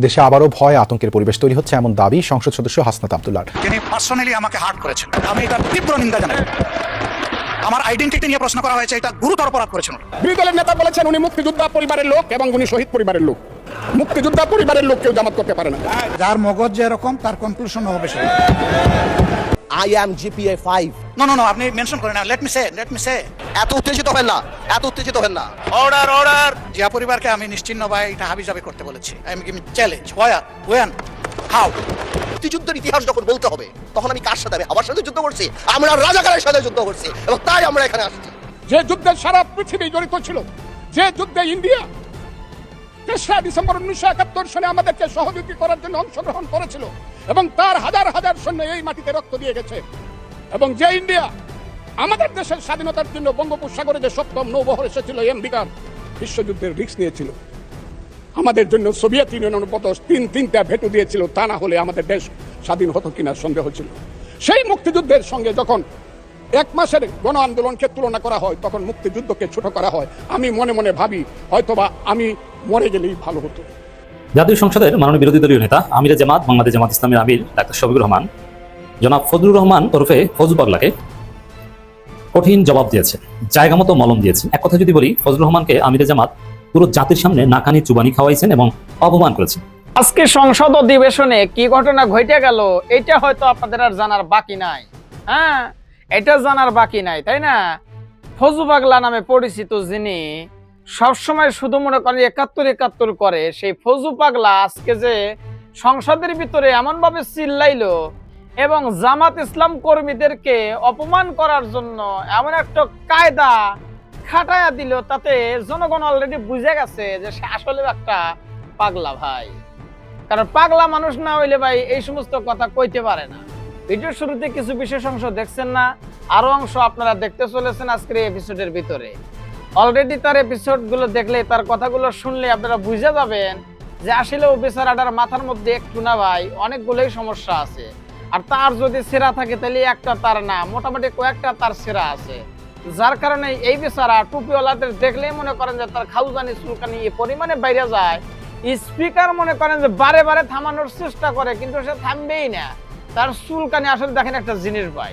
দেশে আবারও ভয় আতঙ্কের পরিবেশ তৈরি হচ্ছে এমন দাবি সংসদ সদস্য হাসনাত আব্দুল্লাহর। তিনি পার্সোনালি আমাকে হার্ট করেছেন, আমি এটা তীব্র নিন্দা জানাই। আমার আইডেন্টিটি নিয়ে প্রশ্ন করা হয়েছে, এটা গুরুতর অপরাধ করেছেন। বিরোধী দলের নেতা বলেছেন উনি মুক্তিযোদ্ধা পরিবারের লোক এবং উনি শহীদ পরিবারের লোক। মুক্তিযোদ্ধা পরিবারের লোক কেউ জামাত করতে পারে না। যার মগজ যেরকম তার কনক্লুশন হবে সেটা। I am GPA 5. নো আপনি মেনশন করেন না। লেট মি সে এত উত্তেজিত হবেন না, এত উত্তেজিত হবেন না। অর্ডার জিয়া পরিবারকে আমি নিশ্চিন্ন ভাই এটা হাবিজাবি করতে বলেছি। I am giving challenge. When how মুক্তিযুদ্ধের ইতিহাস যখন বলতে হবে তখন আমি কার সাথে? আমি আমার সাথে যুদ্ধ করছি, আমরা রাজাকারের সাথে যুদ্ধ করছি এবং তাই আমরা এখানে আসছি। যে যুদ্ধে সারা পৃথিবী জড়িত ছিল, যে যুদ্ধে ইন্ডিয়া 3রা ডিসেম্বর 1971 সালে আমাদেরকে সহযোগী করার জন্য অংশগ্রহণ করেছিল এবং তার হাজার হাজার সৈন্য এই মাটিতে রক্ত দিয়ে গেছে, এবং যে ইন্ডিয়া আমাদের দেশের স্বাধীনতার জন্য বঙ্গোপসাগরে যে সপ্তম নৌবহর এসেছিল এমবিকার বিশ্বযুদ্ধের রিস্ক নিয়েছিল, আমাদের জন্য সোভিয়েত ইউনিয়নের মতো তিনটা ভেটু দিয়েছিল, তা না হলে আমাদের দেশ স্বাধীন হতো কিনা সন্দেহ ছিল। সেই মুক্তিযুদ্ধের সঙ্গে যখন 1 মাসের গণ আন্দোলনকে তুলনা করা হয় তখন মুক্তিযুদ্ধকে ছোট করা হয়। আমি মনে মনে ভাবি হয়তোবা আমি মরে গেলেই ভালো হতো। জাতীয় সংসদের মাননীয় বিরোধী দলীয় নেতা আমিরে জামাত বাংলাদেশ জামাত ইসলামীর আমির ডাক্তার শফিকুর রহমান জনাব ফজলুর রহমান ওরফে ফজলু পাগলাকে কঠিন জবাব দিয়েছে, জায়গা মতো মলম দিয়েছেন। এক কথা যদি বলি, ফজলুর রহমানকে আমিরে জামাত পুরো জাতির সামনে নাকানি চুবানি খাওয়াইছেন এবং অপমান করেছেন। আজকে সংসদ অধিবেশনে কি ঘটনা ঘটে গেল এটা হয়তো আপনাদের আর জানার বাকি নাই। হ্যাঁ, এটা জানার বাকি নাই, তাই না? ফজু পাগলা নামে পরিচিত যিনি সবসময় শুধু মনে করেন 71 করে, সেই ফজু পাগলা আজকে যে সংসদের ভিতরে এমন ভাবে চিল্লাইলো এবং জামাত ইসলাম কর্মীদেরকে অপমান করার জন্য এমন একটা কায়দা খাটায়া দিল, তাতে জনগণ অলরেডি বুঝে গেছে যে সে আসলে একটা পাগলা ভাই। কারণ পাগলা মানুষ না হইলে ভাই এই সমস্ত কথা কইতে পারে না। ভিডিওর শুরুতে কিছু বিশেষ অংশ দেখছেন না, আরো অংশ আপনারা দেখতে চলেছেন আজকের এই এপিসোডের ভিতরে। অলরেডি তার এপিসোড গুলো দেখলে, তার কথাগুলো শুনলে আপনারা বুঝে যাবেন যে আসলে ও বেচারাটার মাথার মধ্যে একটু না ভাই অনেকগুলোই সমস্যা আছে। আর তার যদি সেরা থাকে তাহলে একটা তার না, মোটামুটি কয়েকটা তার সেরা আছে, যার কারণে এই বেচারা টুপিওয়ালাদের দেখলেই মনে করেন যে তার খাউজানি চুলকানি এই পরিমাণে বাইরে যায়। স্পিকার মনে করেন যে বারে বারে থামানোর চেষ্টা করে কিন্তু সে থামবেই না। তার চুলকানি আসলে দেখেন একটা জিনিস ভাই,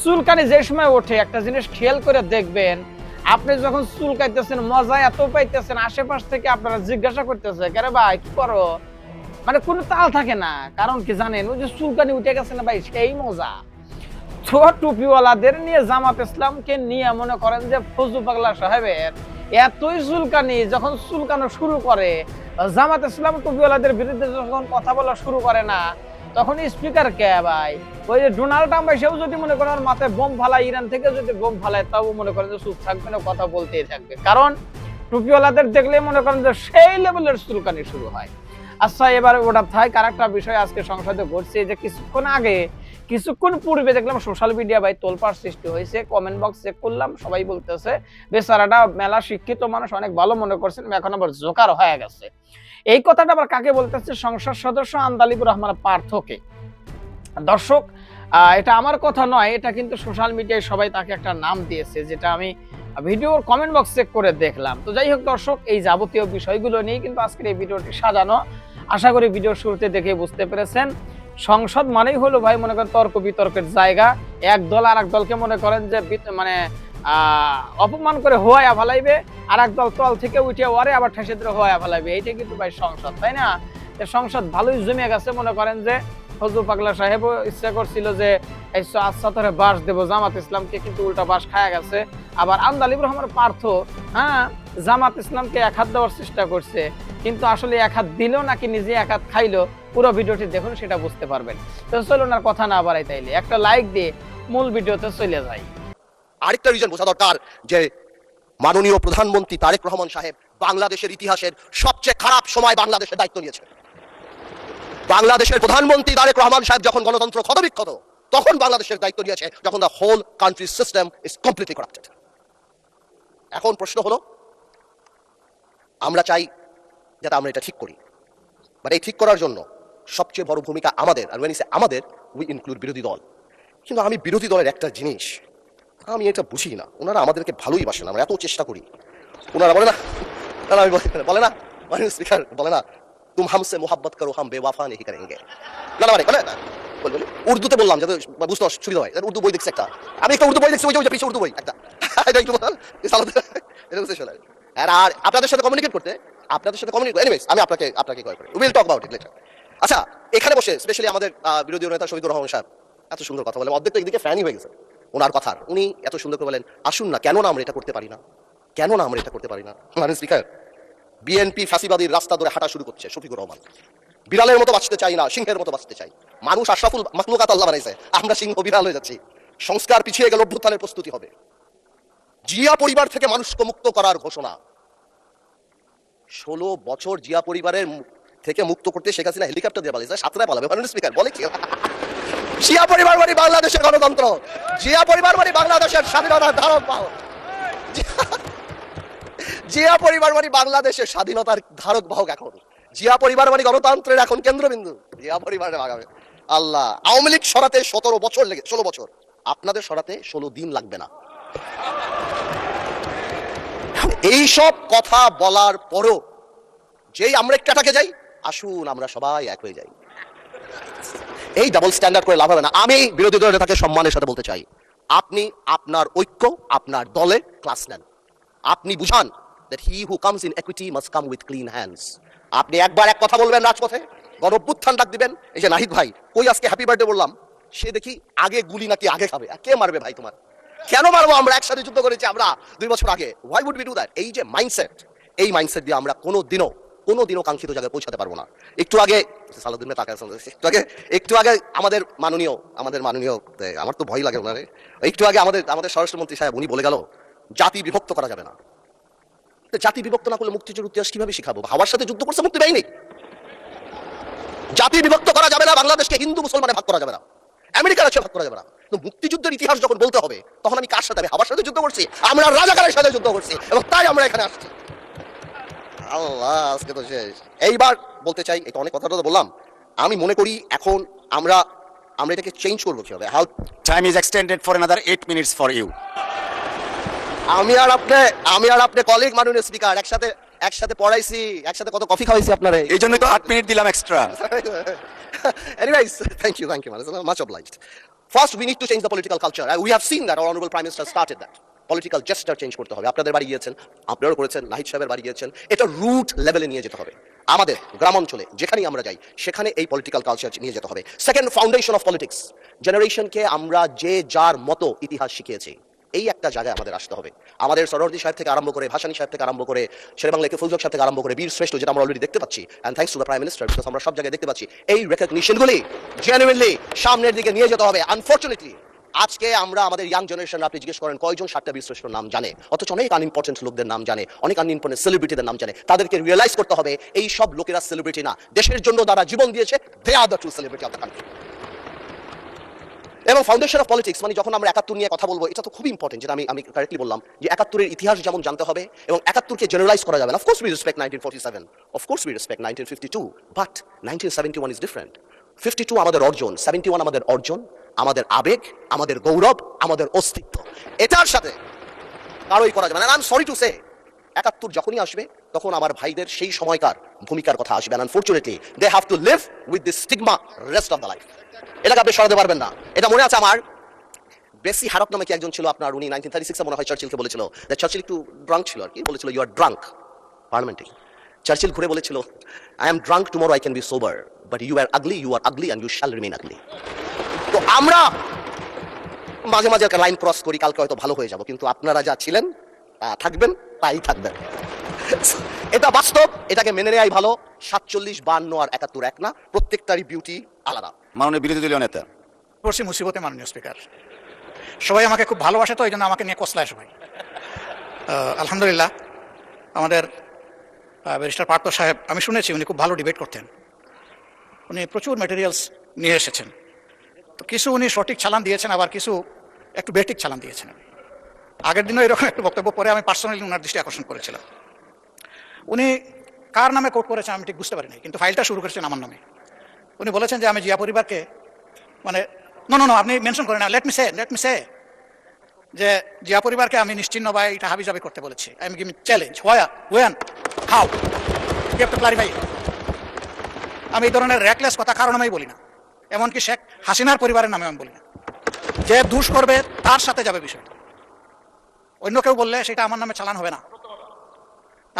চুলকানি যে সময় ওঠে একটা জিনিস খেয়াল করে দেখবেন, আপনি যখন চুলকাইতেছেন মজা এত পাইতেছেন, আশেপাশ থেকে আপনারা জিজ্ঞাসা করতেছে কেন ভাই কি করো, মানে কোনো তাল থাকে না। কারণ কি জানেন, ওই যে চুলকানি উঠে গেছে না ভাই, সেই মজা। তো টুপিওয়ালাদের নিয়ে জামাত ইসলামকে নিয়ে মনে করেন যে ফজলু পাগলা সাহেবের এতই চুলকানি, যখন চুলকানো শুরু করে জামাত ইসলাম টুপিওয়ালাদের বিরুদ্ধে যখন কথা বলা শুরু করে না, তখন স্পিকার কে ভাই, ওই যে ডোনাল্ড ট্রাম্প সেও যদি মনে করেন মাথায় বোম ফালায়, ইরান থেকে যদি বোম ফালায়, তাও মনে করেন যে চুপ থাকবে না, কথা বলতেই থাকবে। কারণ টুপিওয়ালাদের দেখলে মনে করেন যে সেই লেভেলের চুলকানি শুরু হয়। আচ্ছা, এবার ওটা থাক। আরেকটা বিষয় আজকে সংসদে ঘটছে যে কিছুক্ষণ পূর্বে দেখলাম সোশ্যাল মিডিয়া ভাই তোলপাড় সৃষ্টি হয়েছে। কমেন্ট বক্স চেক করলাম, সবাই বলতেছে বেচারাটা মেলা শিক্ষিত মানুষ, অনেক ভালো মনে করছেন, এখন আবার জোকার হয়ে গেছে। এই কথাটা আবার কাকে বলতেছে? সংসদ সদস্য আন্দালিবুর রহমান পার্থকে। দর্শক, এটা আমার কথা নয়, এটা কিন্তু সোশ্যাল মিডিয়ায় সবাই তাকে একটা নাম দিয়েছে, যেটা আমি ভিডিওর কমেন্ট বক্স চেক করে দেখলাম। তো যাই হোক দর্শক, এই যাবতীয় বিষয়গুলো নিয়ে কিন্তু আজকের এই ভিডিওটি সাজানো। আশা করি ভিডিওর শুরুতে দেখে বুঝতে পেরেছেন, সংসদ মানেই হলো ভাই মনে করেন তর্ক বিতর্কের জায়গা। এক দল আর এক দলকে মনে করেন যে মানে অপমান করে হোয়া ফেলাইবে, আর এক দল তল থেকে উঠে ওয়ারে আবার ঠেসে ধরে হোয়া ফেলাইবে। এইটা কিন্তু ভাই সংসদ, তাই না? সংসদ ভালোই জমে গেছে। মনে করেন যে ফজলু পাগলা সাহেবও ইচ্ছা করছিল যে আচ্ছা তোরে বাস দেবো জামাত ইসলামকে, কিন্তু উল্টা বাস খায়া গেছে। আবার আন্দালিবুর রহমান পার্থ জামাত ইসলামকে এক হাত দেওয়ার চেষ্টা করছে, কিন্তু আসলে এক হাত দিল নাকি নিজে এক হাত খাইলো, পুরো ভিডিওটি দেখুন, সেটা বুঝতে পারবেন। তো চলুন আর কথা না বাড়াই, তাইলে একটা লাইক দিয়ে মূল ভিডিওতে চলে যাই। আরেকটা রিজন বোঝা দরকার যে মাননীয় প্রধানমন্ত্রী তারেক রহমান সাহেব বাংলাদেশের ইতিহাসের সবচেয়ে খারাপ সময় বাংলাদেশের দায়িত্ব নিয়েছেন। বাংলাদেশের প্রধানমন্ত্রী তারেক রহমান সাহেব যখন গণতন্ত্র ক্ষতবিক্ষত, তখন বাংলাদেশের দায়িত্ব নিয়েছে যখন the whole country system is completely corrupted. এখন প্রশ্ন হলো, আমরা চাই যাতে আমরা এটা ঠিক করি, বাট এই ঠিক করার জন্য সবচেয়ে বড় ভূমিকা আমাদের, আর when I say আমাদের, উই ইনক্লুড বিরোধী দল। কিন্তু আমি বিরোধী দলের একটা জিনিস আমি এটা বুঝি না, ওনারা আমাদেরকে ভালোই বাসেন, আমরা এত চেষ্টা করি, ওনারা বলে না, আমি বলে না, স্পিকার বলে না তুম হামসে মোহাব্বত করো হাম বেওয়াফা নেহি করেঙ্গে। না মানে বলে উর্দুতে বললাম যাতে বুঝতে অসুবিধা হয়। উর্দু বই দেখছি একটা, আমি একটা উর্দু বই দেখছি, ওই যে পিছিয়ে উর্দু বই একটা, এটা একটু বল আর আপনাদের সাথে কমিউনিকেট করতে, এনিওয়েজ আমি আপনাকে কল করি, will talk about it later. আচ্ছা, এখানে বসে স্পেশালি আমাদের বিরোধী নেতা শফিকুর রহমান সাহেব এত সুন্দর কথা বলে, অর্ধেক তো একদিকে ফ্যানই হয়ে গেছে ওনার কথার। উনি এত সুন্দর করে বলেন, আসুন না, কেন না আমরা এটা করতে পারি না, কেন না আমরা এটা করতে পারি না। মানে স্পিকার, বিএনপি ফ্যাসিবাদীর রাস্তা ধরে হাঁটা শুরু করছে শফিকুর রহমান। বিড়ালের মতো বাঁচতে চাই না, সিংহের মতো বাঁচতে চাই। মানুষ আশরাফুল মাখলুকাত আল্লাহ বানাইছে, আমরা সিংহ বিড়াল হয়ে যাচ্ছি। সংস্কার পিছিয়ে গেল, অভ্যুত্থানের প্রস্তুতি হবে। জিয়া পরিবার থেকে মানুষকে মুক্ত করার ঘোষণা। 16 বছর জিয়া পরিবারের থেকে মুক্ত করতে শেখ হাসিনা হেলিকপ্টার দিয়ে পালিয়েছে, সাতটায় পালাবে। স্পিকার বলে কি, জিয়া পরিবার মানে বাংলাদেশের গণতন্ত্র, জিয়া পরিবার মানে বাংলাদেশের স্বাধীনতার ধারক বাহক, জিয়া পরিবার মানে বাংলাদেশের স্বাধীনতার ধারক বাহক। এখন জিয়া পরিবার মানে গণতন্ত্রের এখন কেন্দ্রবিন্দু, জিয়া পরিবারে আগামী আল্লাহ। আওয়ামী লীগ সরাতে 17 বছর লেগে, 16 বছর, আপনাদের সরাতে 16 দিন লাগবে না। এইসব কথা বলার পরও যেই আমরা একটাটাকে যাই, আসুন আমরা সবাই এক হয়ে যাই, এই ডাবল স্ট্যান্ডার্ড করে লাভ হবে না। আমি বিরোধী দলের নেতাকে সম্মানের সাথে বলতে চাই, আপনি আপনার ঐক্য, আপনার দলে ক্লাস নেন। আপনি বুঝান that he who comes in equity must come with clean hands। আপনি একবার এক কথা বলবেন রাজপথে, গণঅভ্যুত্থান ডাক দিবেন। এই যে নাহিদ ভাই কই আজকে হ্যাপি বার্থডে বললাম, সে দেখি আগে গুলি নাকি আগে খাবে। কে মারবে ভাই তোমার? কেন মারবো? আমরা একসাথে যুদ্ধ করেছি আমরা 2 বছর আগে। why would we do that? এই যে মাইন্ডসেট, এই মাইন্ডসেট দিয়ে আমরা কোনোদিনও কাঙ্ক্ষিত জায়গায় পৌঁছাতে পারবো না। একটু আগে আমাদের মাননীয় আমার তো ভয় লাগে ওনারে, একটু আগে আমাদের স্বরাষ্ট্রমন্ত্রী সাহেব উনি বলে গেল জাতি বিভক্ত করা যাবে না। জাতি বিভক্ত না করলে মুক্তিযুদ্ধের ইতিহাস কিভাবে শিখাবো? হাওয়ার সাথে যুদ্ধ করছে, মুক্তি দেয়নি। জাতি বিভক্ত করা যাবে না, বাংলাদেশকে হিন্দু মুসলমানে ভাগ করা যাবে না, আমেরিকার সাথে ভাগ করা যাবে না। তো মুক্তিযুদ্ধের ইতিহাস যখন বলতে হবে, তখন আমি কার সাথে? আমি হাওয়ার সাথে যুদ্ধ করছি, আমরা রাজাকারের সাথে যুদ্ধ করছি, এবং তাই আমরা এখানে আসছি। আল্লাহ, আজকে তো শেষ। এইবার বলতে চাই, এটা অনেক কথা তো বললাম, আমি মনে করি এখন আমরা এটাকে চেঞ্জ করবো কিভাবে। How Time is extended for another 8 minutes for you. আমি আর আপনি কলিগ মাননীয় স্পিকার, একসাথে পড়াইছি, একসাথে কত কফি খাওয়াইছি আপনারে, এই জন্যই তো 8 মিনিট দিলাম extra. Anyways, thank you, man. Much obliged. First, we need to change the political culture. We have seen that our honorable Prime Minister started that. Political gesture change করতে হবে। আপনাদের বাড়ি গিয়েছেন, আপনারাও করেছেন, নাহিদ সাহেবের বাড়ি গিয়েছেন। এটা রুট লেভেলে নিয়ে যেতে হবে। আমাদের গ্রামাঞ্চলে যেখানেই আমরা যাই, সেখানে এই পলিটিক্যাল কালচার নিয়ে যেতে হবে। Second, foundation of politics. জেনারেশনকে আমরা যে যার মতো ইতিহাস শিখিয়েছি, এই একটা জায়গায় আমাদের আসতে হবে। আমাদের সরোয়ার্দী সাহেব থেকে আরম্ভ করে, ভাসানী সাহেব থেকে আরম্ভ করে, শেরেবাংলা ফুলজক সাহেব থেকে আরম্ভ করে, বীর শ্রেষ্ঠ, যেটা আমরা অলরেডি দেখতে পাচ্ছি, and thanks to the prime minister, because আমরা সব জায়গায় দেখতে পাচ্ছি, এই রেকগনিশনগুলি জেনুইনলি সামনের দিকে নিয়ে যেতে হবে। আনফরচুনেটলি আজকে আমরা আমাদের ইয়াং জেনারেশন, আপনি জিজ্ঞেস করেন কয়জন 7টা বীরশ্রেষ্ঠ নাম জানে, অথচ অনেক আনইম্পর্টেন্ট লোকদের নাম জানে, অনেক আনইম্পর্টেন্ট সেলিব্রিটিদের নাম জানে। তাদেরকে রিয়েলাইজ করতে হবে এই সব লোকেরা সেলিব্রিটি না, দেশের জন্য তারা জীবন দিয়েছে, they are the true celebrity of the country. এবং ফাউন্ডেশন অফ পলিটিক্স মানে যখন আমরা 71 নিয়ে কথা বলবো, এটা তো খুব ইম্পর্টেন্ট, যেটা আমি কারেক্টলি বললাম যে 71-এর ইতিহাস যেমন জানতে হবে, এবং 71-কে জেনারেলাইজ করা যাবে না। Of course we respect 1947, of course we respect 1952, but 1971 is different. 52 আমাদের অর্জন, 71 আমাদের অর্জন, আমাদের আবেগ, আমাদের গৌরব, আমাদের অস্তিত্ব। এটার সাথে কারোই করা যাবে না। I am sorry to say, 71 যখনই আসবে তখন আমার ভাইদের সেই সময়কার ভূমিকার কথা আসবে। Unfortunately they have to live with this stigma rest of the life. এটাকে আপনি সরাতে পারবেন না। এটা মনে আছে আমার, বেসি হারপ নামে কি একজন ছিল আপনার, উনি 1936-এ মনে হয় চার্চিলকে বলেছিল, চার্চিল একটু ড্রাঙ্ক ছিল আর কি, বলেছিল ইউ আর ড্রাঙ্ক পার্লামেন্টে। চার্চিল ঘুরে বলেছিল I am drunk, tomorrow I can be sober, but you are ugly and you shall remain ugly. তো আমরা মাঝে মাঝে একটা লাইন ক্রস করি, কালকে হয়তো ভালো হয়ে যাব, কিন্তু আপনারা যা ছিলেন তা থাকবেন, তাই থাকবেন। এটা বাস্তব, এটাকে মেনে নেওয়াই ভালো। 47, 52 আর 71 এক না, প্রত্যেকটারই বিউটি আলাদা। মাননীয় বিরোধী দলীয় নেতা, পড়ছি মুসিবতে মাননীয় স্পিকার, সবাই আমাকে খুব ভালোবাসে, তো এই জন্য আমাকে নিয়ে কসলায় সবাই। আলহামদুলিল্লাহ, আমাদের ব্যারিস্টার পার্থ সাহেব, আমি শুনেছি উনি খুব ভালো ডিবেট করতেন, উনি প্রচুর ম্যাটেরিয়ালস নিয়ে এসেছেন। তো কিছু উনি সঠিক চালান দিয়েছেন, আবার কিছু একটু বেঠিক চালান দিয়েছেন। আগের দিনও এরকম একটু বক্তব্য পরে আমি পার্সোনালি ওনার দৃষ্টি আকর্ষণ করেছিলাম। উনি কার নামে কোট করেছেন আমি ঠিক বুঝতে পারিনি, কিন্তু ফাইলটা শুরু করেছেন আমার নামে। উনি বলেছেন যে আমি জিয়া পরিবারকে, মানে নো আপনি মেনশন করেন না, লেট মি সে যে জিয়া পরিবারকে আমি নিশ্চিহ্ন বা এটা হাবিজাবি করতে বলেছি। I am giving challenge, where, when, how, you have to clarify. আমি এই ধরনের র্যাকলেস কথা কারণ আমি বলি না, এমনকি শেখ হাসিনার পরিবারের নামে আমি বলি না। যে দুষ করবে তার সাথে যাবে বিষয়টা, অন্য কেউ বললে সেটা আমার নামে চালান হবে না।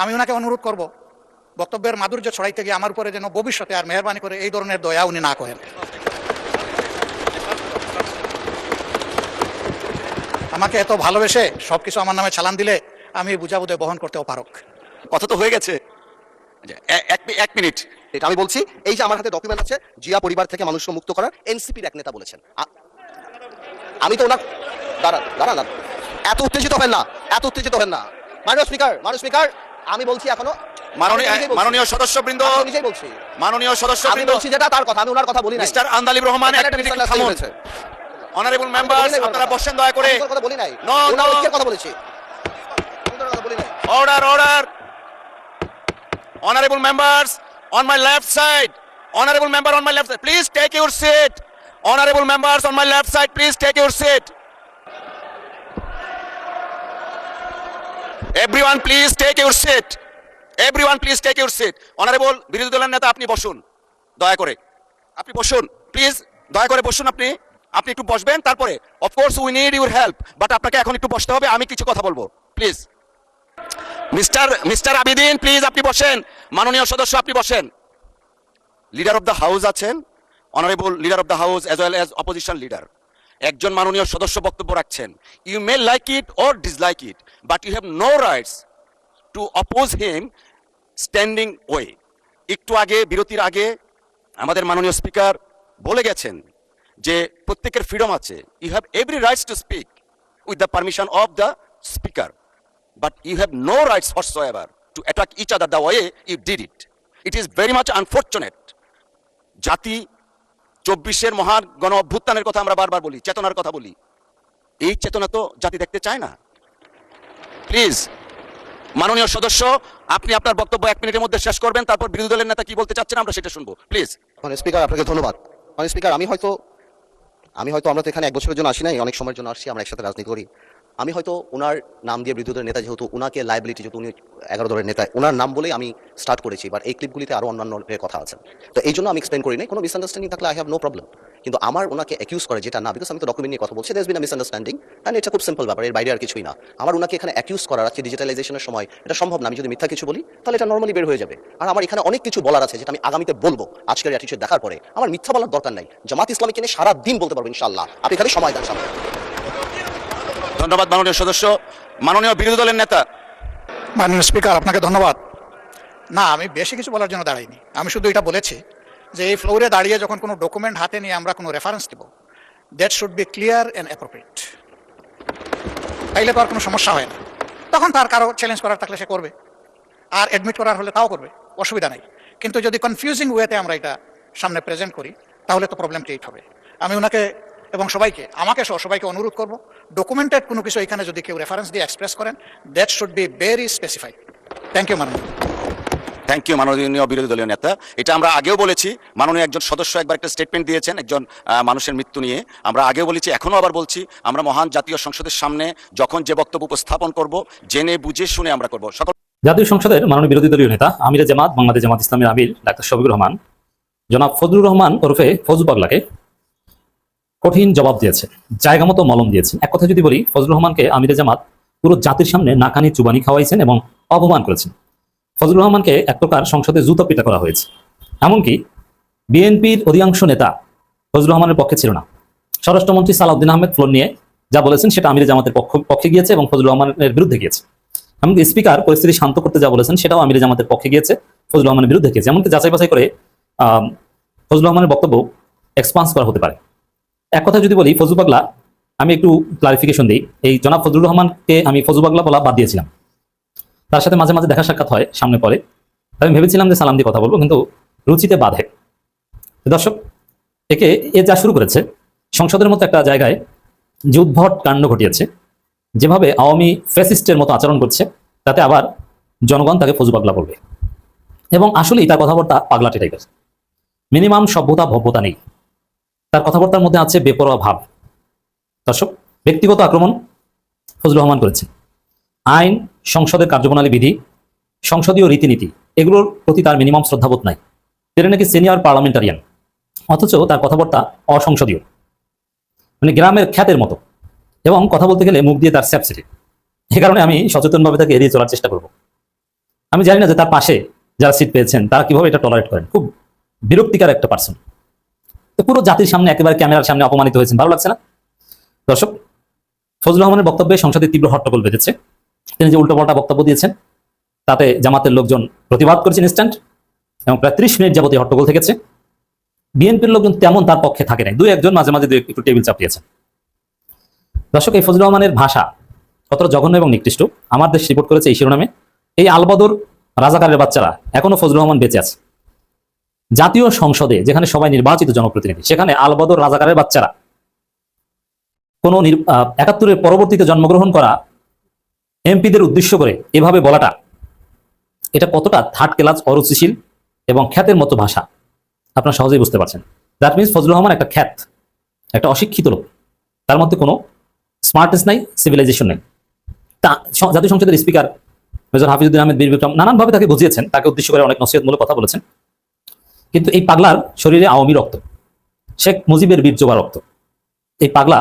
আমি ওনাকে অনুরোধ করব, বক্তব্যের মাধুর্য ছড়াইতে গিয়ে আমার উপরে যেন ভবিষ্যতে আর মেহরবানি করে এই ধরনের দয়া উনি না করেন। আমাকে এত ভালোবেসে সবকিছু আমার নামে চালান দিলে আমি বুঝাবুঝে বহন করতেও পারক। কথা তো হয়ে গেছে। এক মিনিট। এটা আমি বলছি, এই যে আমার হাতে ডকুমেন্ট আছে, জিয়া পরিবার থেকে মানুষকে মুক্ত করার এনসিপির এক নেতা বলেছেন। আমি তো ওনার দাঁড়ান, এত উত্তেজিত হবেন না, এত উত্তেজিত হবেন না। মাননীয় স্পিকার, আমি বলছি এখনো মাননীয় সদস্যবৃন্দ, নিজেই বলছি, মাননীয় আমি সদস্যবৃন্দ, বলছি যেটা তার কথা, আমি ওনার কথা বলি না। Mister Andalib Rahman, honourable members, আপনারা বসেন দয়া করে। কথা বলি নাই, নো, ওনার ঐক্যের কথা বলেছি, কথা বলি নাই। Order. Honorable members on my left side. Honorable member on my left side, please take your seat. Honorable members on my left side, please take your seat. Everyone please take your seat. Honorable বিরোধী দলের নেতা, আপনি বসুন দয়া করে, আপনি বসুন please, দয়া করে বসুন। আপনি একটু বসবেন, তারপরে of course we need your help, but আপনাকে এখন একটু বসতে হবে, আমি কিছু কথা বলবো প্লিজ। মিস্টার আবিদিন, প্লিজ আপনি বসেন। মাননীয় সদস্য, আপনি বসেন। লিডার অফ দ্য হাউস আছেন, honourable leader of the house as well as opposition leader. একজন মাননীয় সদস্য বক্তব্য রাখছেন, you may like it or dislike it, but you have no rights to oppose him standing way. একটু আগে, বিরতির আগে আমাদের মাননীয় স্পিকার বলে গেছেন যে প্রত্যেকের ফ্রিডম আছে, you have every rights to speak with the permission of the speaker, but you have no rights whatsoever to attack each other the way you did it. It is very much unfortunate. জাতি 24-এর মহান গণ অভ্যুত্থানের কথা আমরা বারবার বলি, চেতনার কথা বলি, এই চেতনা তো জাতি দেখতে চায় না। প্লিজ মাননীয় সদস্য, আপনি আপনার বক্তব্য 1 মিনিটের মধ্যে শেষ করবেন, তারপর বিরোধী দলের নেতা কি বলতে চাচ্ছেন আমরা সেটা শুনবো প্লিজ। স্পিকার, আপনাকে ধন্যবাদ। স্পিকার, আমি হয়তো আমরা তো এখানে 1 বছরের জন্য আসি নাই, অনেক সময়ের জন্য আসছি, আমরা একসাথে রাজনীতি করি। আমি হয়তো ওনার নাম দিয়ে বিরোধী দলের নেতা, যেহেতু ওনাকে লাইবিলিটি, যেহেতু উনি 11 দলের নেতা, ওনার নাম বলেই আমি স্টার্ট করেছি। এবার এই ক্লিপগুলিতে আরও অন্যান্য কথা আছে, তো এই জন্য আমি এক্সপ্লেন করি নাই। কোনো মিসআন্ডারস্ট্যান্ডিং থাকলে আই হ্যাভ নো প্রবলেম, কিন্তু আমার ওনাকে অ্যাকিউজ করে যেটা না, বিকজ আমি তো ডকুমেন্ট নিয়ে কথা বলছি, there is been a misunderstanding, and এটা খুব সিম্পল ব্যাপার, এর বাইরে আর কিছুই না। আমার ওনাকে এখানে অ্যাকিউজ করার, আজকে ডিজিটালাইজেশনের সময় এটা সম্ভব না। আমি যদি মিথ্যা কিছু বলি তাহলে এটা নর্মালি বের হয়ে যাবে, আর আমার এখানে অনেক কিছু বলার আছে যেটা আমি আগামীতে বলবো। আজকের অ্যাটিটিউড দেখার পরে আমার মিথ্যা বলার দরকার নাই, জামাত ইসলামীকে নিয়ে সারা দিন বলতে পারবো ইনশাআল্লাহ। আপনি খালি সময় দেন সামনে। ধন্যবাদ মাননীয় সদস্য। মাননীয় বিরোধী দলের নেতা। মাননীয় স্পিকার, আপনাকে ধন্যবাদ। না, আমি বেশি কিছু বলার জন্য দাঁড়াইনি, আমি শুধু এটা বলেছি যে এই ফ্লোরে দাঁড়িয়ে যখন কোনো ডকুমেন্ট হাতে নিয়ে আমরা কোনো রেফারেন্স দেব, that should be clear and appropriate. তাইলে তো আর কোনো সমস্যা হয় না, তখন তার কারো চ্যালেঞ্জ করার থাকলে সে করবে, আর অ্যাডমিট করার হলে তাও করবে, অসুবিধা নেই। কিন্তু যদি কনফিউজিং ওয়েতে আমরা এটা সামনে প্রেজেন্ট করি তাহলে তো প্রবলেম ক্রিয়েট হবে। আমি ওনাকে এবং সবাইকে, আমাকে সহ সবাইকে অনুরোধ করব, ডকুমেন্টেড কোনো কিছু এখানে যদি কেউ রেফারেন্স দিয়ে এক্সপ্রেস করেন, that should be very specified. Thank you মাননীয়। থ্যাংক ইউ মাননীয় বিরোধী দলীয় নেতা। এটা আমরা আগেও বলেছি, মাননীয় একজন সদস্য একবার একটা স্টেটমেন্ট দিয়েছেন একজন মানুষের মৃত্যু নিয়ে, আমরা আগেও বলেছি, এখনো আবার বলছি, আমরা মহান জাতীয় সংসদের সামনে যখন যে বক্তব্য উপস্থাপন করব, জেনে বুঝে শুনে আমরা করব। সকল জাতীয় সংসদের মাননীয় বিরোধী দলীয় নেতা আমিরে জামাত বাংলাদেশ জামাত ইসলামের আমির ডাক্তার শফিকুর রহমান জনাব ফজলুর রহমান ওরফে ফজু পাগলাকে কঠিন জবাব দিয়েছে, জায়গা মতো মলম দিয়েছেন। এক কথা যদি বলি, ফজলুর রহমানকে আমিরে জামাত পুরো জাতির সামনে নাকানি চুবানি খাওয়াইছেন এবং অপমান করেছেন। ফজলুর রহমানকে এক প্রকার সংসদে জুতো পিটা করা হয়েছে। এমনকি বিএনপির অধিকাংশ নেতা ফজলুর রহমানের পক্ষে ছিল না। স্বরাষ্ট্রমন্ত্রী সালাউদ্দিন আহমেদ ফ্লোর নিয়ে যা বলেছেন সেটা আমিরে জামাতের পক্ষে গিয়েছে এবং ফজলুর রহমানের বিরুদ্ধে গিয়েছে। এমনকি স্পিকার পরিস্থিতি শান্ত করতে যা বলেছেন সেটাও আমিরে জামাতের পক্ষে গিয়েছে, ফজলুর রহমানের বিরুদ্ধে গিয়েছে। এমনকি যাচাই বাছাই করে ফজলুর রহমানের বক্তব্য এক্সপান্স করা হতে পারে। এক কথা যদি বলি, ফজু পাগলা, আমি একটু ক্লারিফিকেশন দিই, এই জনাব ফজলুর রহমানকে আমি ফজু পাগলা বলা বাদ দিয়েছিলাম। তার সাথে মাঝে মাঝে দেখা সাক্ষাৎ হয় সামনে পরে, আমি ভেবেছিলাম যে সালাম দিয়ে কথা বলবো, কিন্তু রুচিতে বাধে। দর্শক, এ যা শুরু করেছে সংসদের মতো একটা জায়গায় যে উদ্ভট কাণ্ড ঘটিয়েছে, যেভাবে আওয়ামী ফ্যাসিস্টের মতো আচরণ করছে, তাতে আবার জনগণ তাকে ফজু পাগলা বলবে। এবং আসলেই তার কথাবার্তা পাগলাটে টাইপের, মিনিমাম সভ্যতা ভব্যতা নেই তার কথাবার্তার মধ্যে, আছে বেপরোয়া ভাব। দর্শক, ব্যক্তিগত আক্রমণ ফজলুর রহমান করেছে। আইন, সংসদের কার্যপ্রণালী বিধি, সংসদীয় রীতিনীতি, এগুলোর প্রতি তার মিনিমাম শ্রদ্ধাবোধ নাই। তিনি নাকি সিনিয়র পার্লামেন্টারিয়ান, অথচ তার কথাবার্তা অসংসদীয়, মানে গ্রামের খ্যাতের মতো, এবং কথা বলতে গেলে মুখ দিয়ে তার স্যাপসিটি। এ কারণে আমি সচেতনভাবে তাকে এড়িয়ে চলার চেষ্টা করব। আমি জানি না যে তার পাশে যারা সিট পেয়েছেন তারা কিভাবে এটা টলারেট করেন। খুব বিরক্তিকর একটা পার্সন। তো পুরো জাতির সামনে একেবারে ক্যামেরার সামনে অপমানিত হয়েছেন, ভালো লাগছে না? দর্শক, ফজলুর রহমানের বক্তব্যে সংসদে তীব্র হট্টগোল বেঁধেছে। তিনি যে উল্টোপাল্টা বক্তব্য দিয়েছেন তাতে জামাতের লোকজন প্রতিবাদ করেছেন ইনস্ট্যান্ট, এবং প্রায় 30 মিনিট যাবতীয় হট্টগোল থেকেছে। বিএনপির লোকজন তেমন তার পক্ষে থাকে নাই, দুই একজন মাঝে মাঝে একটু টেবিল চাপিয়েছেন। দর্শক, এই ফজলুর রহমানের ভাষা কতটা জঘন্য এবং নিকৃষ্ট আমার দেশ রিপোর্ট করেছে এই শিরোনামে। এই আলবদর রাজাকারের বাচ্চারা এখনো ফজলুর রহমান বেঁচে আছে। জাতীয় সংসদে যেখানে সবাই নির্বাচিত জনপ্রতিনিধি, সেখানে আলবদর রাজাকারের বাচ্চারা কোন ৭১-এর পরবর্তীতে জন্মগ্রহণ করা এমপিদের উদ্দেশ্য করে এভাবে বলাটা, এটা কতটা থার্ড ক্লাস, অরুচিশীল এবং খ্যাতের মতো ভাষা আপনারা সহজেই বুঝতে পারছেন। দ্যাট মিনস ফজলুর রহমান একটা খ্যাত, একটা অশিক্ষিত লোক, তার মধ্যে কোনো স্মার্টনেস নাই, সিভিলাইজেশন নেই। তা জাতীয় সংসদের স্পিকার মেজর হাফিজউদ্দিন আহমেদ বীর বিক্রম নানানভাবে তাকে বুঝিয়েছেন, তাকে উদ্দেশ্য করে অনেক নসিহতমূলক কথা বলেছেন। কিন্তু এই পাগলার শরীরে আওয়ামী রক্ত, শেখ মুজিবের বীর যোবা রক্ত। এই পাগলা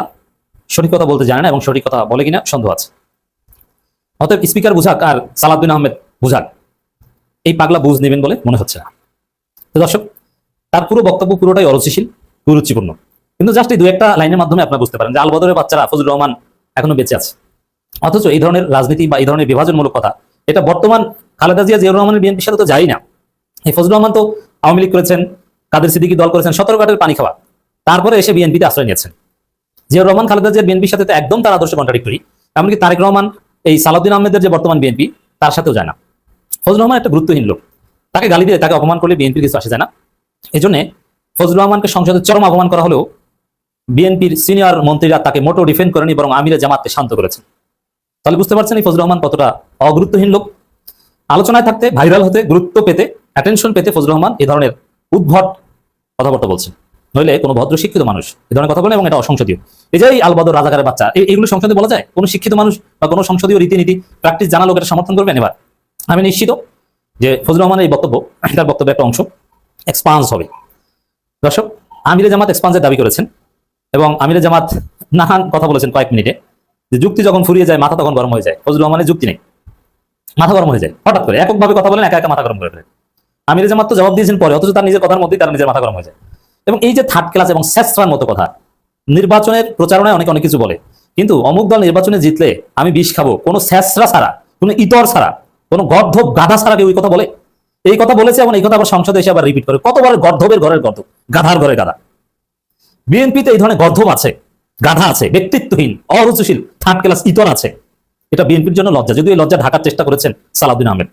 সঠিক কথা বলতে জানে না, এবং সঠিক কথা বলে কিনা সন্দেহ আছে। অতএব স্পিকার বুঝাক আর সালাউদ্দিন আহমেদ বুঝাক, এই পাগলা বুঝ নেবেন বলে মনে হচ্ছে না। তো দর্শক, তার পুরো বক্তব্য পুরোটাই অরুচিশীল, কুরুচিপূর্ণ। কিন্তু জাস্ট এই দু একটা লাইনের মাধ্যমে আপনারা বুঝতে পারেন যে আলবদরের বাচ্চারা ফজলুর রহমান এখনো বেঁচে আছে। অথচ এই ধরনের রাজনীতি বা এই ধরনের বিভাজনমূলক কথা, এটা বর্তমান খালেদা জিয়া, জিয়াউর রহমানের বিএনপির সাথে তো যাই না। এই ফজলুর রহমান তো আওয়ামী লীগ করেছেন, কাদের সিদ্দিকী দল করেছেন, 17 ঘাটের পানি খাওয়া, তারপরে এসে বিএনপিতে আশ্রয় নিয়েছেন। জিয়াউর রহমান খালেদা জিয়ার বিএনপির সাথে তো একদম তার আদর্শ কন্ট্রাডিক্টরি। এমনকি তারেক রহমান এই সালাউদ্দিন আহমেদের যে বর্তমান বিএনপি, তার সাথেও যায় না। ফজলুর রহমান একটা গুরুত্বহীন লোক, তাকে গালি দিয়ে, তাকে অপমান করলে বিএনপির কিছু আসে যায় না। এই জন্য ফজলুর রহমানকে সংসদে চরম অপমান করা হলেও বিএনপির সিনিয়র মন্ত্রীরা তাকে মোটো ডিফেন্ড করেনি, বরং আমিরে জামাতকে শান্ত করেছেন। তাহলে বুঝতে পারছেন এই ফজলুর রহমান কতটা অগুরুত্বহীন লোক। আলোচনায় থাকতে, ভাইরাল হতে, গুরুত্ব পেতে, অ্যাটেনশন পেতে ফজলুর রহমান এই ধরনের উদ্ভট কথাবার্তা বলছেন। নইলে কোনো ভদ্র শিক্ষিত মানুষ এই ধরনের কথা বলে, এবং এটা অসংসদীয়। এই যে আলবদর রাজাকারের বাচ্চা, এইগুলো সংসদে বলা যায়? কোনো শিক্ষিত মানুষ বা কোনো সংসদীয় রীতিনীতি প্র্যাকটিস জানা লোক এটা সমর্থন করবেন? এবার আমি নিশ্চিত যে ফজলুর রহমানের এই বক্তব্য, তার বক্তব্যের একটা অংশ এক্সপান্স হবে। দর্শক, আমিরে জামাত এক্সপান্সের দাবি করেছেন, এবং আমিরে জামাত নানান কথা বলেছেন কয়েক মিনিটে, যে যুক্তি যখন ফুরিয়ে যায় মাথা তখন গরম হয়ে যায়। ফজলুর রহমানের যুক্তি নেই, মাথা গরম হয়ে যায় হঠাৎ করে, এককভাবে কথা বলেন, একা একা মাথা গরম করে ফেলেন। আমিরে জামাত তো জবাব দিয়েছেন পরে, অথচ তার নিজের কথার মধ্যেই তার নিজের মাথা গরম হয়ে যায়। এবং এই যে থার্ড ক্লাস এবং স্যাস্ত্রার মতো কথা, নির্বাচনের প্রচারণায় অনেক কিছু বলে, কিন্তু অমুক দল নির্বাচনে জিতলে আমি বিষ খাবো, কোনো স্যাস্ত্রা ছাড়া, কোনো ইতর ছাড়া, কোনো গর্ধব গাধা ছাড়া কেউ এই কথা বলে? এই কথা বলেছে, এবং এই কথা আবার সংসদে এসে আবার রিপিট করে। কতবার গর্ধবের ঘরের গর্ধব, গাধার ঘরের গাধা। বিএনপিতে এই ধরনের গর্ধব আছে, গাধা আছে, ব্যক্তিত্বহীন, অরুচিশীল, থার্ড ক্লাস ইতর আছে। এটা বিএনপির জন্য লজ্জা, যদিও এই লজ্জা ঢাকার চেষ্টা করেছেন সালাউদ্দিন আহমেদ।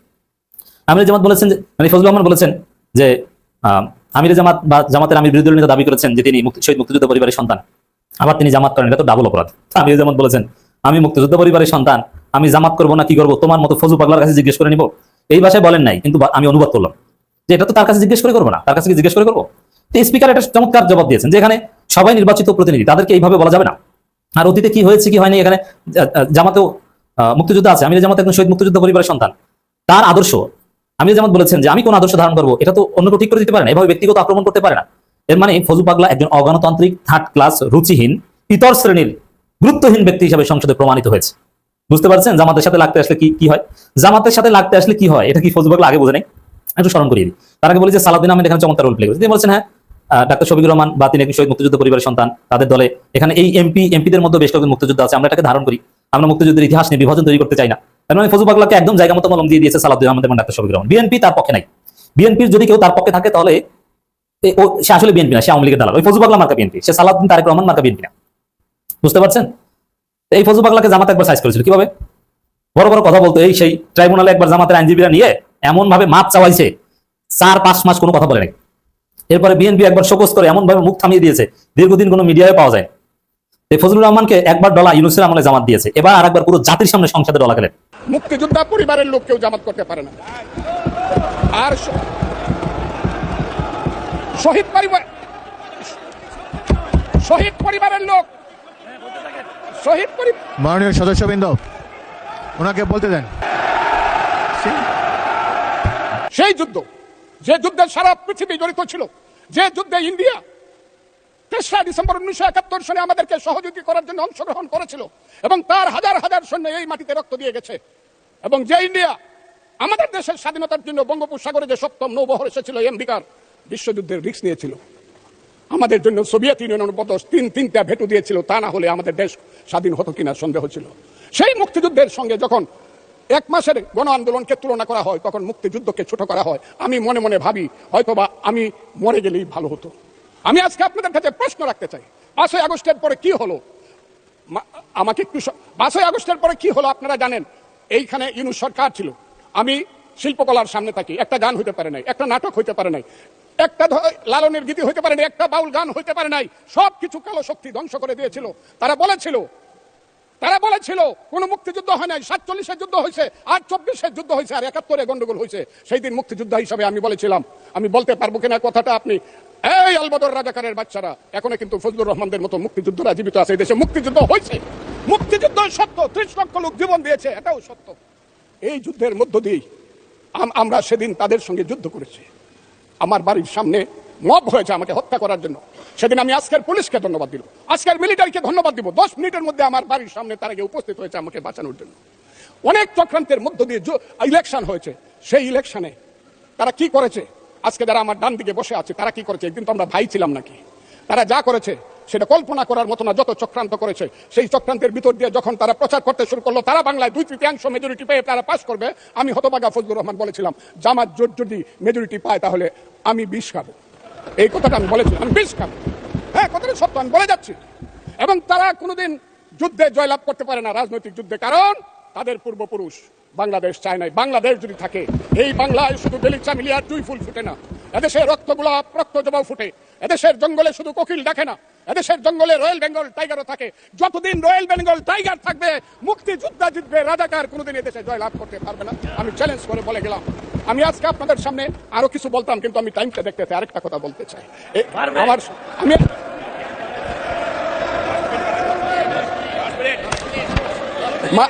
আমির জামাত বলেছেন, মানে ফজলুর রহমান বলেছেন যে আমির জামাত বা জামাতের আমির বিরোধী নেতা দাবি করেছেন যে তিনি শহীদ মুক্তিযুদ্ধ পরিবারের সন্তান, আবার তিনি জামাত করেন, এটা তো ডাবল অপরাধ। আমির জামাত বলেছেন আমি মুক্তিযুদ্ধ পরিবারের সন্তান, আমি জামাত করবো না কি করবো তোমার মতো ফজু পাগলার কাছে জিজ্ঞেস করে নিব, এই ভাষায় বলেন নাই, কিন্তু আমি অনুবাদ করলাম যে এটা তো তার কাছে জিজ্ঞেস করে করবো না, তার কাছে জিজ্ঞেস করে করবো। তো স্পিকার এটা চমৎকার জবাব দিয়েছেন যে এখানে সবাই নির্বাচিত প্রতিনিধি, তাদেরকে এইভাবে বলা যাবে না। আর অতীতে কি হয়েছে কি হয়নি, এখানে জামাতেও মুক্তিযুদ্ধ আছে, আমির জামাত একজন শহীদ মুক্তিযুদ্ধ পরিবারের সন্তান, তার আদর্শ আমির জামাত বলেছেন যে আমি কোন আদর্শ ধারণ করবো এটা তো অন্য কেউ ঠিক করে দিতে পারে না, এভাবে ব্যক্তিগত আক্রমণ করতে পারে না। এর মানে ফজু পাগলা একজন অগণতান্ত্রিক, থার্ড ক্লাস, রুচিহীন, ইতর শ্রেণীর, গুরুত্বহীন ব্যক্তি হিসাবে সংসদে প্রমাণিত হয়েছে। বুঝতে পারছেন জামাতের সাথে লাগতে আসলে কি হয়? জামাতের সাথে লাগতে আসলে কি হয়, এটা কি ফজু পাগলা আগে বোঝে নাই? একটু স্মরণ করিয়ে দিই। তার আগে বলি যে সালাউদ্দিন আহমেদ এখানে চমৎকার রোল প্লে করেছে। তিনি বলছেন হ্যাঁ ডাক্তার শফিকুর রহমান বা তিনি একজন শহীদ মুক্তিযুদ্ধ পরিবারের সন্তান, তাদের দলে এখানে এই এমপিদের মধ্যে বেশ কয়েকজন মুক্তিযুদ্ধ আছে, আমরা এটাকে ধারণ করি, আমরা মুক্তিযুদ্ধের ইতিহাস নিয়ে বিভাজন তৈরি করতে চাই না। মানে ফজু পাগলাকে একদম জায়গা মতো মলম দিয়ে দিয়েছে সালাউদ্দিন আহমেদ এবং ডাক্তার শফিকুর রহমান। বিএনপি তার পক্ষে নাই। বিএনপির যদি কেউ তার পক্ষে থাকে তাহলে সে আসলে বিএনপি না, সে আওয়ামী লীগের দালাল। ওই ফজু পাগলা মার্কা বিএনপি, সে সালাউদ্দিন তারেক রহমান মার্কা বিএনপি না। বুঝতে পারছেন? এই ফজু পাগলাকে জামাত একবার সাইজ করেছিল কিভাবে, বড় বড় কথা বলতো, এই সেই ট্রাইব্যুনালে একবার জামাতের আইনজীবীরা নিয়ে এমন ভাবে মাপ চাওয়াইছে, 4-5 মাস কোনো কথা বলে নাই। এরপরে বিএনপি একবার শোকজ করে এমন ভাবে মুখ থামিয়ে দিয়েছে, দীর্ঘদিন কোনো মিডিয়ায় পাওয়া যায়। এই ফজলুর রহমানকে একবার ডলা ইউনুসের আমলে জামাত দিয়েছে, এবার আরেকবার পুরো জাতির সামনে সংসদে ডলা খেলেন। মুক্তিযোদ্ধা পরিবারের লোক কেউ জামাত করতে পারে না। আর শহীদ পরিবারের লোক, মাননীয় সদস্যবৃন্দ ওনাকে বলতে দেন। সেই যুদ্ধ যে যুদ্ধে সারা পৃথিবী জড়িত ছিল, যে যুদ্ধে ইন্ডিয়া 3রা ডিসেম্বর 1971 সনে আমাদেরকে সহযোগী করার জন্য অংশগ্রহণ করেছিল এবং তার হাজার হাজার সৈন্য এই মাটিতে রক্ত দিয়ে গেছে, এবং যে ইন্ডিয়া আমাদের দেশের স্বাধীনতার জন্য বঙ্গোপসাগরে যে সপ্তম নৌবহর এসেছিল আমেরিকার বিশ্বযুদ্ধের রিস্ক নিয়েছিল, আমাদের জন্য সোভিয়েত ইউনিয়নের মতো তিনটা ভেটু দিয়েছিল, তা না হলে আমাদের দেশ স্বাধীন হতো কিনা সন্দেহ ছিল। সেই মুক্তিযুদ্ধের সঙ্গে যখন 1 মাসের গণ আন্দোলনকে তুলনা করা হয়, তখন মুক্তিযুদ্ধকে ছোট করা হয়। আমি মনে মনে ভাবি হয়তোবা আমি মরে গেলেই ভালো হতো। আমি আজকে আপনাদের কাছে প্রশ্ন রাখতে চাই, 5ই আগস্টের পরে কি হলো? আমাকে একটু 5ই আগস্টের পরে কি হলো আপনারা জানেন। এইখানে ইউনূস সরকার ছিল, আমি শিল্পকলার সামনে থাকি, একটা গান হইতে পারে নাই, একটা নাটক হইতে পারে নাই, একটা লালনের গীতি হইতে পারে নাই, একটা বাউল গান হইতে পারে নাই, সবকিছু কালো শক্তি ধ্বংস করে দিয়েছিল। তারা বলেছিল কোন মুক্তিযুদ্ধ হয় নাই, 47-এর যুদ্ধ হয়েছে, আর 24-এর যুদ্ধ হয়েছে, আর 71-এ গন্ডগোল হয়েছে। সেই দিন মুক্তিযুদ্ধ হিসাবে আমি বলেছিলাম, আমি বলতে পারবো কিনা কথাটা আপনি, এই আলবদর রাজাকারের বাচ্চারা, এখনো কিন্তু ফজলুর রহমানদের মতো মুক্তিযুদ্ধরা জীবিত আছে এই দেশে। মুক্তিযুদ্ধ হয়েছে, মুক্তিযুদ্ধ সত্য, 30 লক্ষ লোক জীবন দিয়েছে, এটাও সত্য। এই যুদ্ধের মধ্য দিয়েই আমরা সেদিন তাদের সঙ্গে যুদ্ধ করেছি। আমার বাড়ির সামনে মব হয়েছে আমাকে হত্যা করার জন্য, সেদিন আমি আজকের পুলিশকে ধন্যবাদ দিব, আজকের মিলিটারিকে ধন্যবাদ দিব। 10 মিনিটের মধ্যে আমার বাড়ির সামনে তারা গিয়ে উপস্থিত হয়েছে আমাকে বাঁচানোর জন্য। অনেক চক্রান্তের মধ্য দিয়ে ইলেকশন হয়েছে, সেই ইলেকশনে তারা কি করেছে, আজকে যারা আমার ডান দিকে বসে আছে তারা কি করেছে, একদিন তো আমরা ভাই ছিলাম নাকি? তারা যা করেছে সেটা কল্পনা করার মতো না। যত চক্রান্ত করেছে, সেই চক্রান্তের ভিতর দিয়ে যখন তারা প্রচার করতে শুরু করলো তারা বাংলায় 2/3 মেজরিটি পেয়ে তারা পাস করবে, আমি হতভাগা ফজলুর রহমান বলেছিলাম জামাত জোট যদি মেজরিটি পায় তাহলে আমি 20 খাবো। এই কথাটা আমি বলেছিলাম, আমি 20 খাবো। হ্যাঁ, কথাটা সত্য, আমি বলে যাচ্ছি। এবং তারা কোনোদিন যুদ্ধে জয়লাভ করতে পারে না, রাজনৈতিক যুদ্ধে, কারণ তাদের পূর্বপুরুষ বাংলাদেশ চায় নাই। বাংলাদেশ যদি থাকে, এই বাংলায় শুধু বেলিচা মিলিয়ার 2 ফুল ফুটে না, এদেশের রক্তগুলা রক্ত জবাও ফুটে। এদেশের জঙ্গলে শুধু কোকিল ডাকে না, এদেশের জঙ্গলে রয়্যাল বেঙ্গল টাইগারও থাকে। যতদিন রয়্যাল বেঙ্গল টাইগার থাকবে, মুক্তিযোদ্ধা জিতবে, রাজাকার কোনোদিন এদেশে জয়লাভ করতে পারবে না। আমি চ্যালেঞ্জ করে বলে গেলাম। আমি আজকে আপনাদের সামনে আরো কিছু বলতাম, কিন্তু আমি টাইমটা দেখতে চাই, আরেকটা কথা বলতে চাই।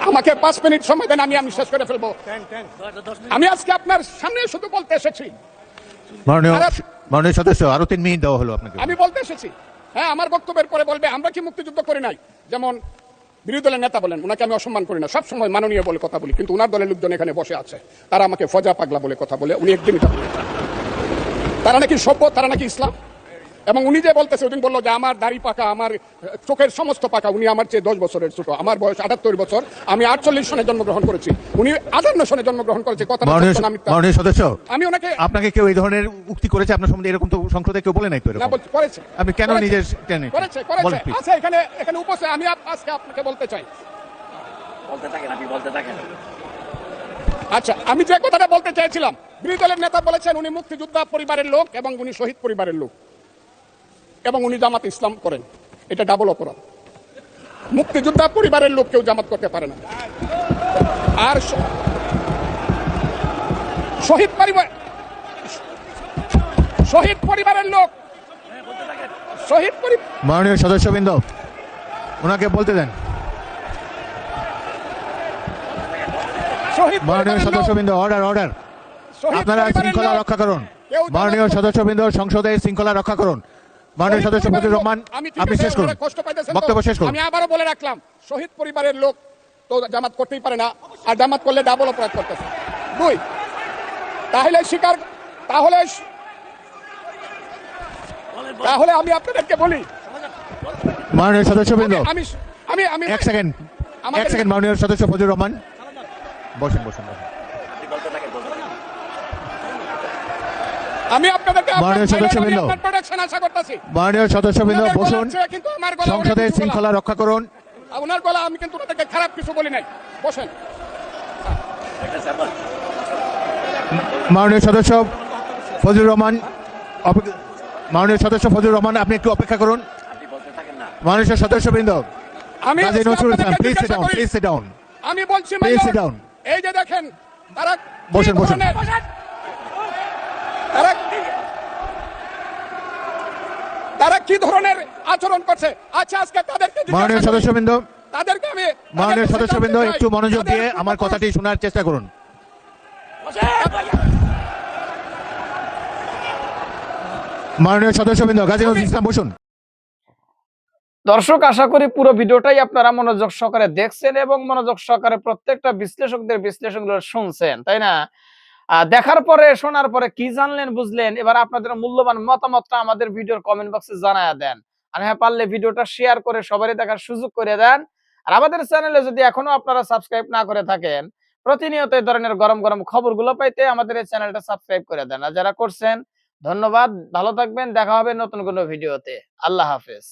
আমাকে 5 মিনিট সময় দেন, আমি শেষ করে ফেলবো। আমি আজকে আপনার সামনে শুধু বলতে এসেছি, মাননীয় সদস্য, আরো 3 মিনিট দেওয়া হলো আপনাকে। আমি বলতে এসেছি, হ্যাঁ, আমার বক্তব্যের পরে বলবে আমরা কি মুক্তিযুদ্ধ করি নাই। যেমন বিরোধী দলের নেতা বলেন, ওনাকে আমি অসম্মান করি না, সবসময় মাননীয় বলে কথা বলি, কিন্তু ওনার দলের লোকজন এখানে বসে আছে, তারা আমাকে ফজা পাগলা বলে কথা বলে। উনি একদিনই তারা নাকি সভ্য, তারা নাকি ইসলাম। এবং উনি যে বলতেছে, ওদিন বললো যে আমার দাড়ি পাকা, আমার চোখের সমস্ত পাকা। উনি আমার চেয়ে 10 বছরের ছোট, আমার বয়স 78 বছর, আমি 48 সনে জন্মগ্রহণ করেছি, উনি 58 সনে জন্মগ্রহণ করেছে। মাননীয় সদস্য, আমি ওনাকে, আপনাকে কেউ এই ধরনের উক্তি করেছে আপনার সম্বন্ধে? এরকম তো সংসদে কেউ বলে নাই তো এরকম। করেছে। আপনি কেন নিজের করেছে? আচ্ছা, এখানে উপস্থিত আমি আজকে আপনাকে বলতে চাই, বলতে থাকেন। আচ্ছা, আমি যে কথাটা বলতে চাইছিলাম, বিরোধী দলের নেতা বলেছেন উনি মুক্তিযোদ্ধা পরিবারের লোক এবং উনি শহীদ পরিবারের লোক এবং উনি জামাত ইসলাম করেন। এটা ডাবল অপরাধ। মুক্তিযোদ্ধা পরিবারের লোক কেউ জামাত করতে পারে না। আর শহীদ পরিবারের লোক, মাননীয় সদস্যবৃন্দ, ওনাকে বলতে দেন। মাননীয় সদস্যবৃন্দ, অর্ডার। আপনারা শৃঙ্খলা রক্ষা করুন। মাননীয় সদস্যবৃন্দ, সংসদে শৃঙ্খলা রক্ষা করুন। মাননীয় সদস্য ফজলুর রহমান, আপনি শেষ করুন, বক্তব্য শেষ করুন। আমি আবারও বলে রাখলাম, শহীদ পরিবারের লোক তো জামাত করতেই পারে না, আর জামাত করলে ডাবল অপরাধ করতেছে। 2, তাহলে আমি আপনাদেরকে বলি, মাননীয় সদস্যবৃন্দ, আমি 1 সেকেন্ড, মাননীয় সদস্য ফজলুর রহমান, বসুন। আমি আপনাদেরকে মাননীয় সদস্যবৃন্দ, বসুন। সংসদে শৃঙ্খলা রক্ষা করুন। ওনার গলা, আমি কিন্তু ওনাদেরকে খারাপ কিছু বলি নাই, বসেন। মাননীয় সদস্য ফজলুর রহমান, আপনি একটু অপেক্ষা করুন। মাননীয় সদস্যবৃন্দ, প্লিজ সিট ডাউন। আমি বলছি, এই যে দেখেন, তারা বসেন। তারা কি ধরনের আচরণ করছে। আচ্ছা, আজকে তাদেরকে, মাননীয় সদস্যবৃন্দ, আমি একটু মনোযোগ দিয়ে আমার কথাটি শোনার চেষ্টা করুন। মাননীয় সদস্যবৃন্দ গাজী নজরুল ইসলাম বসুন। দর্শক, আশা করি পুরো ভিডিওটাই আপনারা মনোযোগ সহকারে দেখছেন এবং মনোযোগ সহকারে প্রত্যেকটা বিশ্লেষকদের বিশ্লেষণগুলো শুনছেন, তাই না? দেখার পরে, শোনার পরে কি জানলেন, বুঝলেন? এবার আপনাদের মূল্যবান মতামতটা আমাদের ভিডিওর কমেন্ট বক্সে জানায়া দেন। আর হ্যাঁ, পারলে ভিডিওটা শেয়ার করে সবারই দেখার সুযোগ করে দেন। আর আমাদের চ্যানেলে যদি এখনো আপনারা সাবস্ক্রাইব না করে থাকেন, প্রতিনিয়ত এই ধরনের গরম গরম খবরগুলো পাইতে আমাদের এই চ্যানেলটা সাবস্ক্রাইব করে দেন। আর যারা করছেন, ধন্যবাদ। ভালো থাকবেন। দেখা হবে নতুন কোনো ভিডিওতে। আল্লাহ হাফেজ।